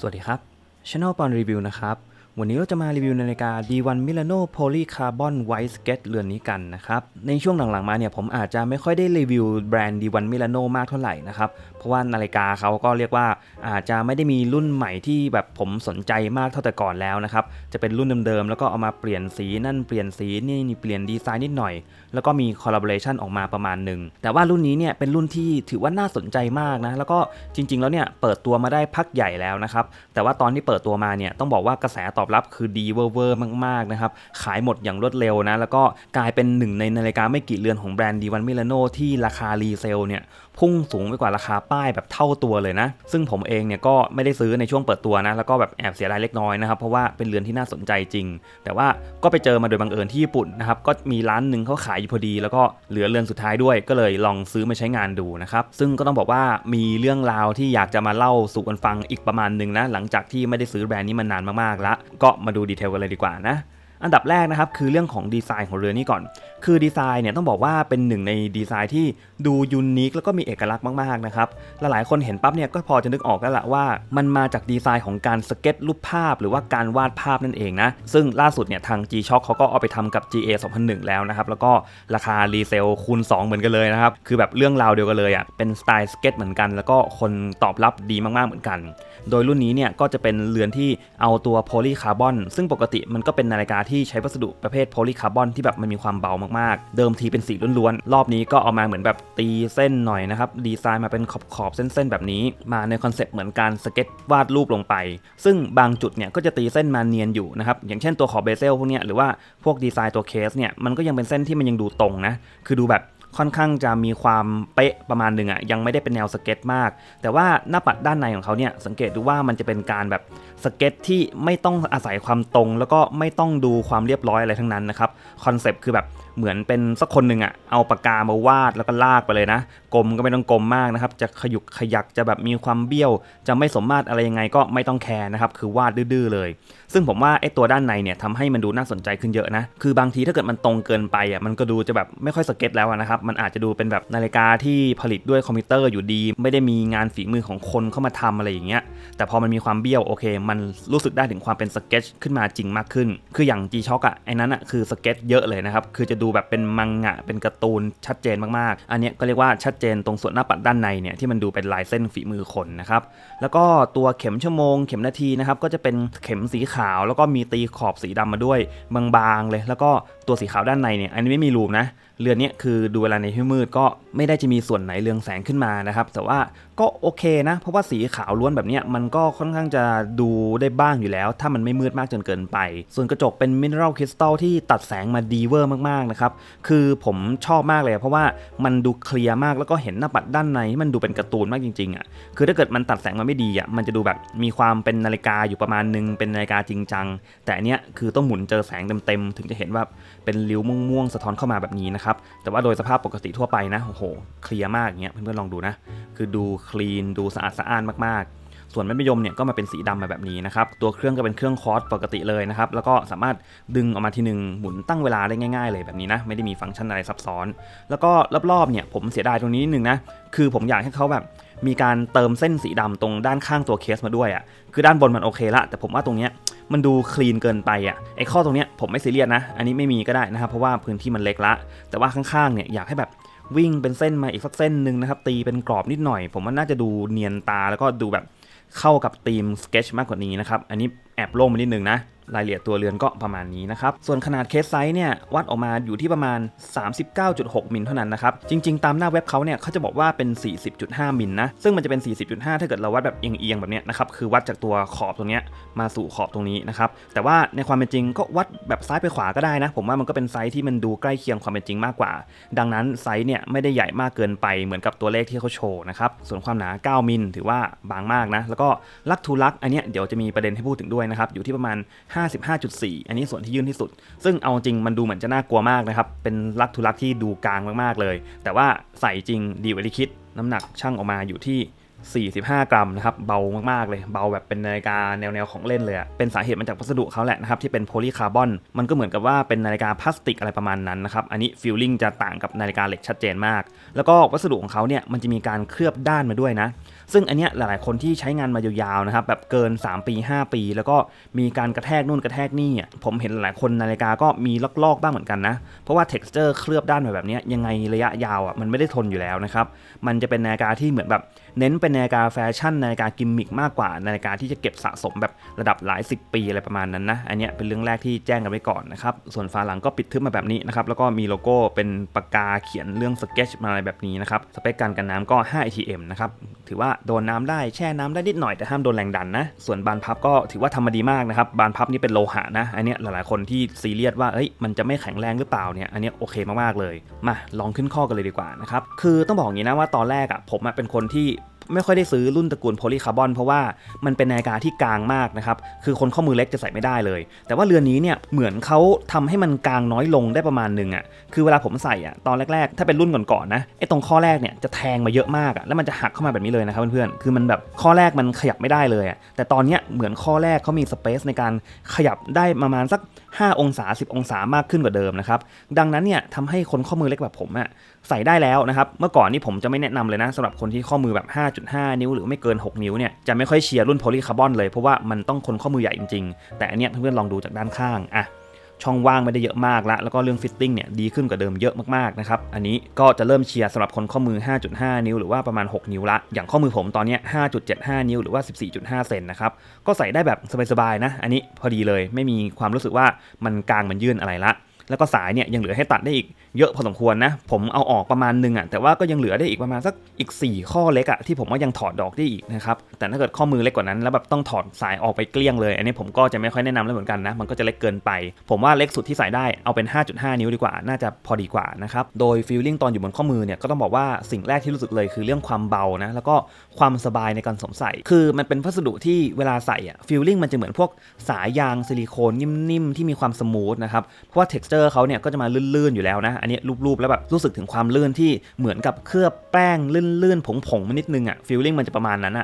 สวัสดีครับ Channel ปอนรีวิวนะครับวันนี้เราจะมารีวิวนาฬิกา D1 Milano Poly Carbon White Sketch เรือนนี้กันนะครับในช่วงหลังๆมาเนี่ยผมอาจจะไม่ค่อยได้รีวิวแบรนด์ D1 Milano มากเท่าไหร่นะครับเพราะว่านาฬิกาเขาก็เรียกว่าอาจจะไม่ได้มีรุ่นใหม่ที่แบบผมสนใจมากเท่าแต่ก่อนแล้วนะครับจะเป็นรุ่นเดิมๆแล้วก็เอามาเปลี่ยนสีนั่นเปลี่ยนสีนี่เปลี่ยนดีไซน์นิดหน่อยแล้วก็มีคอลลาบอเรชันออกมาประมาณหนึ่งแต่ว่ารุ่นนี้เนี่ยเป็นรุ่นที่ถือว่าน่าสนใจมากนะแล้วก็จริงๆแล้วเนี่ยเปิดตัวมาได้พักใหญ่แล้วนะครับแต่ว่าตอนที่เปิดตัวมาเนี่ยต้องบอกว่ากระแสตอบรับคือดีเวอร์มากๆนะครับขายหมดอย่างรวดเร็วนะแล้วก็กลายเป็นหนึ่งในนาฬิกาไม่กี่เรือนของแบรนด์ D1 Milano ที่ราคารีเซลเนี่ยพุ่งสูงไปกว่าราคาป้ายแบบเท่าตัวเลยนะซึ่งผมเองเนี่ยก็ไม่ได้ซื้อในช่วงเปิดตัวนะแล้วก็แบบแอบเสียดายเล็กน้อยนะครับเพราะว่าเป็นเรือนที่น่าสนใจจริงแต่ว่าก็ไปเจอมาโดยบังเอิญที่ญี่ปุ่นนะครับก็มีร้านหนึ่งเขาขายอยู่พอดีแล้วก็เหลือเรือนสุดท้ายด้วยก็เลยลองซื้อมาใช้งานดูนะครับซึ่งก็ต้องบอกว่ามีเรื่องราวที่อยากจะมาเล่าสู่กันฟังอีกประมาณหนึ่งนะหลังจากที่ไม่ได้ซื้อแบรนด์นี้มานานมากๆแล้วก็มาดูดีเทลกันเลยดีกว่านะอันดับแรกนะครับคือเรื่องของดีไซน์ของเรือนี้ก่อนคือดีไซน์เนี่ยต้องบอกว่าเป็นหนึ่งในดีไซน์ที่ดูยูนิคแล้วก็มีเอกลักษณ์มากๆนะครับหลายๆคนเห็นปั๊บเนี่ยก็พอจะนึกออกแล้วละว่ามันมาจากดีไซน์ของการสเก็ตรูปภาพหรือว่าการวาดภาพนั่นเองนะซึ่งล่าสุดเนี่ยทาง G-Shock เขาก็เอาไปทำกับ GA 2001แล้วนะครับแล้วก็ราคารีเซลคูณ2เหมือนกันเลยนะครับคือแบบเรื่องราวเดียวกันเลยอ่ะเป็นสไตล์สเก็ตเหมือนกันแล้วก็คนตอบรับดีมากๆเหมือนกันโดยรุ่นนี้เนี่ยก็จะเป็นเรือนที่เอาตัวโพลีคาร์บอนซึ่งปกติมันก็เป็นนาฬิกาที่ใช้วัสดุประเภทโพลีคาร์บอนที่แบบมันมีความเบามากๆเดิมทีเป็นสีล้วนๆรอบนี้ก็เอามาเหมือนแบบตีเส้นหน่อยนะครับดีไซน์มาเป็นขอบเส้นๆแบบนี้มาในคอนเซปต์เหมือนการสเก็ตวาดรูปลงไปซึ่งบางจุดเนี่ยก็จะตีเส้นมาเนียนอยู่นะครับอย่างเช่นตัวขอบเบเซลพวกเนี้ยหรือว่าพวกดีไซน์ตัวเคสเนี่ยมันก็ยังเป็นเส้นที่มันยังดูตรงนะคือดูแบบค่อนข้างจะมีความเป๊ะประมาณหนึ่งอ่ะยังไม่ได้เป็นแนวสเก็ตมากแต่ว่าหน้าปัดด้านในของเขาเนี่ยสังเกตดูว่ามันจะเป็นการแบบสเก็ตที่ไม่ต้องอาศัยความตรงแล้วก็ไม่ต้องดูความเรียบร้อยอะไรทั้งนั้นนะครับคอนเซปต์คือแบบเหมือนเป็นสักคนหนึ่งอ่ะเอาปากกามาวาดแล้วก็ลากไปเลยนะกลมก็ไม่ต้องกลมมากนะครับจะขยุกขยักจะแบบมีความเบี้ยวจะไม่สมมาตรอะไรยังไงก็ไม่ต้องแคร์นะครับคือวาดดื้อๆเลยซึ่งผมว่าไอ้ตัวด้านในเนี่ยทำให้มันดูน่าสนใจขึ้นเยอะนะคือบางทีถ้าเกิดมันตรงเกินไปอ่ะมันก็ดูจะแบบไม่ค่อยสเก็ตแล้วนะครับมันอาจจะดูเป็นแบบนาฬิกาที่ผลิตด้วยคอมพิวเตอร์อยู่ดีไม่ได้มีงานฝีมือของคนเข้ามาทำอะไรอย่างเงี้ยแต่พอมันมีความเบี้ยวโอเคมันรู้สึกได้ถึงความเป็นสเก็ตขึ้นมาจริงมากขึ้นคืออย่าง G-Shock อ่ะไอ้นั้นอ่ะคือสเก็ตเยอะเลยนะครับคือจะดูแบบเป็นมังงะเป็นการ์ตูนชัดเจนมากๆอันนี้ก็เรียกว่าชัดเจนตรงส่วนหน้าปัดด้านในเนี่ยที่มันดูเป็นลายเส้นฝีมือคนนะครับแล้วก็ตัวเข็มชั่วโมงเข็มนาทีนะครับก็จะเป็นเข็มสีขาวแล้วก็มีตีขอบสีดำมาด้วยบางๆเลยแล้วก็ตัวสีขาวด้านในเนี่ยอันนี้ไม่มีรูมนะเรือนนี้คือดูเวลาในที่มืดก็ไม่ได้จะมีส่วนไหนเรืองแสงขึ้นมานะครับแต่ว่าก็โอเคนะเพราะว่าสีขาวล้วนแบบนี้มันก็ค่อนข้างจะดูได้บ้างอยู่แล้วถ้ามันไม่มืดมากจนเกินไปส่วนกระจกเป็นมิเนอรัลคริสตัลที่ตัดแสงมาดีเวอร์มากๆนะครับคือผมชอบมากเลยเพราะว่ามันดูเคลียร์มากแล้วก็เห็นหน้าปัดด้านในมันดูเป็นการ์ตูนมากจริงๆอ่ะคือถ้าเกิดมันตัดแสงมาไม่ดีอ่ะมันจะดูแบบมีความเป็นนาฬิกาอยู่ประมาณนึงเป็นนาฬิกาจริงจังแต่อันเนี้ยคือต้องหมุนเจอแสงเต็มๆถึงจะเห็นว่าเป็นริ้วม่วงๆสะท้อนเข้ามาแบบนี้นะครับแต่ว่าโดยสภาพปกติทั่วไปนะโอ้โหเคลียร์มากอย่างเงี้ยเพื่อนๆลองดูนะคือดูคลีนดูสะอาดสะอ้านมากๆส่วนเม็ดมะยมเนี่ยก็มาเป็นสีดำมาแบบนี้นะครับตัวเครื่องก็เป็นเครื่องคอร์สปกติเลยนะครับแล้วก็สามารถดึงออกมาทีนึงหมุนตั้งเวลาได้ง่ายๆเลยแบบนี้นะไม่ได้มีฟังก์ชันอะไรซับซ้อนแล้วก็รอบๆเนี่ยผมเสียดายตรงนี้นิดนึงนะคือผมอยากให้เขาแบบมีการเติมเส้นสีดำตรงด้านข้างตัวเคสมาด้วยอ่ะคือด้านบนมันโอเคละแต่ผมว่าตรงเนี้ยมันดูคลีนเกินไปอ่ะไอ้ข้อตรงเนี้ยผมไม่ซีเรียสนะอันนี้ไม่มีก็ได้นะครับเพราะว่าพื้นที่มันเล็กละแต่ว่าข้างๆเนี่ยอยากให้แบบวิ่งเป็นเส้นมาอีกสักเส้นหนึ่งนะครับตีเป็นกรอบนิดหน่อยผมว่าน่าจะดูเนียนตาแล้วก็ดูแบบเข้ากับธีมสเก็ตช์มากกว่านี้นะครับอันนี้แอบโล่งไปนิดนึงนะรายละเอียดตัวเรือนก็ประมาณนี้นะครับส่วนขนาดเคสไซส์เนี่ยวัดออกมาอยู่ที่ประมาณ 39.6 มิลเท่านั้นนะครับจริงๆตามหน้าเว็บเขาเนี่ยเขาจะบอกว่าเป็น 40.5 มิลนะซึ่งมันจะเป็น 40.5 ถ้าเกิดเราวัดแบบเอียงๆแบบเนี้ยนะครับคือวัดจากตัวขอบตรงเนี้ยมาสู่ขอบตรงนี้นะครับแต่ว่าในความเป็นจริงก็วัดแบบซ้ายไปขวาก็ได้นะผมว่ามันก็เป็นไซส์ที่มันดูใกล้เคียงความเป็นจริงมากกว่าดังนั้นไซส์เนี่ยไม่ได้ใหญ่มากเกินไปเหมือนกับตัวเลขที่เขาโชว์นะครับส่วนความหนา 9 มิลถือว่าบางมากนะแล้วก็ลักทูลักอันเนี้ยเดี๋ยวจะมีประเด็นให้พูดถึงด้วยนะครับอยู่ที่ประมาณ 55.4 อันนี้ส่วนที่ยื่นที่สุดซึ่งเอาจริงมันดูเหมือนจะน่ากลัวมากนะครับเป็นลักทูลักที่ดูกลางมากๆเลยแต่ว่าใส่จริงดีกว่าที่คิดน้ำหนักชั่งออกมาอยู่ที่ 45 กรัมนะครับเบามากๆเลยเบาแบบเป็นนาฬิกาแนวของเล่นเลยเป็นสาเหตุมาจากวัสดุเขาแหละนะครับที่เป็นโพลีคาร์บอนมันก็เหมือนกับว่าเป็นนาฬิกาพลาสติกอะไรประมาณนั้นนะครับอันนี้ฟีลลิ่งจะต่างกับนาฬิกาเหล็กชัดเจนมากแล้วก็วัสดุของเขาเนี่ยมันจะมีการเคลือบด้านมาด้วยนะซึ่งอันเนี้ยหลายๆคนที่ใช้งานมายาวๆนะครับแบบเกิน3 ปี 5 ปีแล้วก็มีการกระแทกนู่นกระแทกนี่ผมเห็นหลายคนนาฬิกาก็มีลอกๆบ้างเหมือนกันนะเพราะว่า texture เคลือบด้านแบบนี้ยังไงระยะยาวมันไม่ได้ทนอยู่แล้วนะครับมันจะเป็นนาฬิกาที่เหมือนแบบเน้นเป็นนาฬิกาแฟชั่นนาฬิกากิมมิคมากกว่านาฬิกาที่จะเก็บสะสมแบบระดับหลาย10 ปีอะไรประมาณนั้นนะอันนี้เป็นเรื่องแรกที่แจ้งกันไว้ก่อนนะครับส่วนฝาหลังก็ปิดทึบมาแบบนี้นะครับแล้วก็มีโลโก้เป็นปากกาเขียนเรื่องสเก็ตมาอะไรแบบนี้นะครับสเปคการกันน้ำก็5 atm นะครับถือว่าโดนน้ำได้แช่น้ำได้นิดหน่อยแต่ห้ามโดนแรงดันนะส่วนบานพับก็ถือว่าทำมาดีมากนะครับบานพับนี่เป็นโลหะนะอันนี้หลายๆคนที่ซีเรียสว่ามันจะไม่แข็งแรงหรือเปล่าเนี่ยอันนี้โอเคมากๆเลยมาลองขึ้นข้อกันเลยดีกว่านะครับคือต้องบอกอย่างนี้นะว่าตอนแรกผมเป็นคนที่ไม่ค่อยได้ซื้อรุ่นตระกูลโพลีคาร์บอนเพราะว่ามันเป็นนาฬิกาที่กลางมากนะครับคือคนข้อมือเล็กจะใส่ไม่ได้เลยแต่ว่าเรือนนี้เนี่ยเหมือนเขาทำให้มันกลางน้อยลงได้ประมาณนึงคือเวลาผมใส่ตอนแรกๆถ้าเป็นรุ่นก่อนๆนะตรงข้อแรกเนี่ยจะแทงมาเยอะมากแล้วมันจะหักเข้ามาแบบนี้เลยนะครับเพื่อนๆคือมันแบบข้อแรกมันขยับไม่ได้เลยแต่ตอนนี้เหมือนข้อแรกเขามีสเปซในการขยับได้ประมาณสัก5 องศา10 องศามากขึ้นกว่าเดิมนะครับดังนั้นเนี่ยทำให้คนข้อมือเล็กแบบผมใส่ได้แล้วนะครับเมื่อก่อนนี่ผมจะไม่แนะนำเลยนะสำหรับคนที่ข้อมือแบบ 5.5 นิ้วหรือไม่เกิน6 นิ้วเนี่ยจะไม่ค่อยเชียร์รุ่นโพลีคาร์บอนเลยเพราะว่ามันต้องคนข้อมือใหญ่จริงๆแต่อันเนี้ยเพื่อนๆลองดูจากด้านข้างช่องว่างไม่ได้เยอะมากแล้วก็เรื่องฟิตติ้งเนี่ยดีขึ้นกว่าเดิมเยอะมากๆนะครับอันนี้ก็จะเริ่มเชียร์สำหรับคนข้อมือ 5.5 นิ้วหรือว่าประมาณ6 นิ้วละอย่างข้อมือผมตอนนี้ 5.75 นิ้วหรือว่า 14.5 เซนนะครับก็ใส่ได้แบบสบายๆนะอันนี้พอดีเลยไม่มีความรู้สึกว่ามันกลางมันยื่นอะไรละแล้วก็สายเนี่ยยังเหลือให้ตัดได้อีกเยอะพอสมควรนะผมเอาออกประมาณนึงแต่ว่าก็ยังเหลือได้อีกประมาณสักอีก4 ข้อเล็กที่ผมว่ายังถอดดอกได้อีกนะครับแต่ถ้าเกิดข้อมือเล็กกว่านั้นแล้วแบบต้องถอดสายออกไปเกลี้ยงเลยอันนี้ผมก็จะไม่ค่อยแนะนำแล้วเหมือนกันนะมันก็จะเล็กเกินไปผมว่าเล็กสุดที่ใส่ได้เอาเป็น 5.5 นิ้วดีกว่าน่าจะพอดีกว่านะครับโดยฟีลลิ่งตอนอยู่บนข้อมือเนี่ยก็ต้องบอกว่าสิ่งแรกที่รู้สึกเลยคือเรื่องความเบานะแล้วก็ความสบายในการสวมใส่คือมันเป็นวัสดุที่เวลาใส่ฟีลลิ่งมันจะเหมือนพวกสายยางซิลิโคนนิ่มๆที่มีความสมูทนะครับเพราะว่า texture เขาเนี่ยก็จะมาลื่นๆอยู่แล้วนะอันนี้รูปๆแล้วแบบรู้สึกถึงความลื่นที่เหมือนกับเคลือบแป้งลื่นๆผงๆมานิดนึงฟีลลิ่งมันจะประมาณนั้น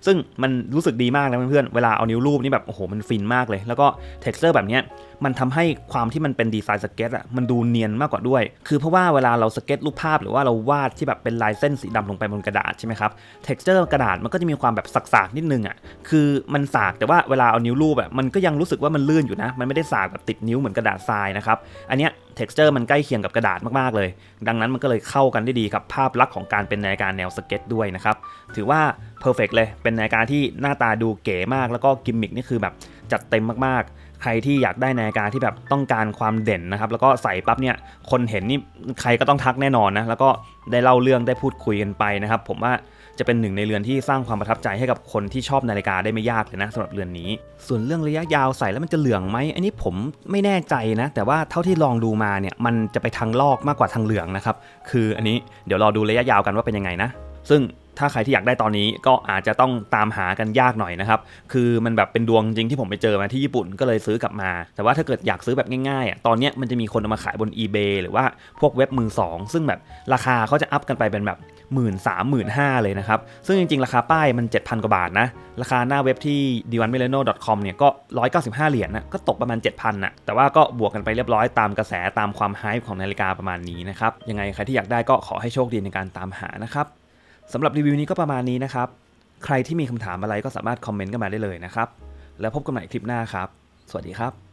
ซึ่งมันรู้สึกดีมากนะเพื่อนๆเวลาเอานิ้วรูปนี่แบบโอ้โหมันฟินมากเลยแล้วก็ texture แบบนี้มันทำให้ความที่มันเป็นดีไซน์สเก็ตมันดูเนียนมากกว่าด้วยคือเพราะว่าเวลาเราสเก็ตรูปภาพหรือว่าเราวาดที่แบบเป็นลายเส้นสีดำลงไปบนกระดาษใช่ไหมครับ texture กระดาษมันก็จะมีความแบบสากๆนิดนึงคือมันสากแต่ว่าเวลาเอานิ้วรูปมันก็ยังรู้สึกว่ามันลื่นอยู่นะมันไม่ได้สากแบบติดนิ้วเหมือนกระดาษทรายนะครับอันเนี้ย texture มันใกล้เคียงกับกระดาษมากๆเลยดังนั้นมันก็เลยเข้ากันได้ดีกับภาพลักษณ์ของการเป็นนาฬิกาแนวสเก็ตด้วยนะครับถือว่า perfect เลยเป็นนาฬิกาที่หน้าตาดูเก๋มากแล้วก็กิมมิคนี่คือแบบจัดเต็มมากๆใครที่อยากได้นาฬิกาที่แบบต้องการความเด่นนะครับแล้วก็ใส่ปั๊บเนี่ยคนเห็นนี่ใครก็ต้องทักแน่นอนนะแล้วก็ได้เล่าเรื่องได้พูดคุยกันไปนะครับผมว่าจะเป็นหนึ่งในเรือนที่สร้างความประทับใจให้กับคนที่ชอบนาฬิกาได้ไม่ยากเลยนะสำหรับเรือนนี้ส่วนเรื่องระยะยาวใส่แล้วมันจะเหลืองไหมอันนี้ผมไม่แน่ใจนะแต่ว่าเท่าที่ลองดูมาเนี่ยมันจะไปทางลอกมากกว่าทางเหลืองนะครับคืออันนี้เดี๋ยวรอดูระยะยาวกันว่าเป็นยังไงนะซึ่งถ้าใครที่อยากได้ตอนนี้ก็อาจจะต้องตามหากันยากหน่อยนะครับคือมันแบบเป็นดวงจริงที่ผมไปเจอมาที่ญี่ปุ่นก็เลยซื้อกลับมาแต่ว่าถ้าเกิดอยากซื้อแบบง่ายๆตอนนี้มันจะมีคนเอามาขายบน eBay หรือว่าพวกเว็บมือสองซึ่งแบบราคาเขาจะอัพกันไปเป็นแบบ 13,000 15,000 เลยนะครับซึ่งจริงๆราคาป้ายมัน 7,000 กว่าบาทนะราคาหน้าเว็บที่ diwanmilano.com เนี่ยก็195 เหรียญก็ตกประมาณ 7,000 แต่ว่าก็บวกกันไปเรียบร้อยตามกระแสตามความไฮป์ของนาฬิกาประมาณนี้นะครับยังไงใครที่อยากได้ก็ขอให้โชคดีในการตามหานะครับสำหรับรีวิวนี้ก็ประมาณนี้นะครับใครที่มีคำถามอะไรก็สามารถคอมเมนต์กันมาได้เลยนะครับแล้วพบกันใหม่คลิปหน้าครับสวัสดีครับ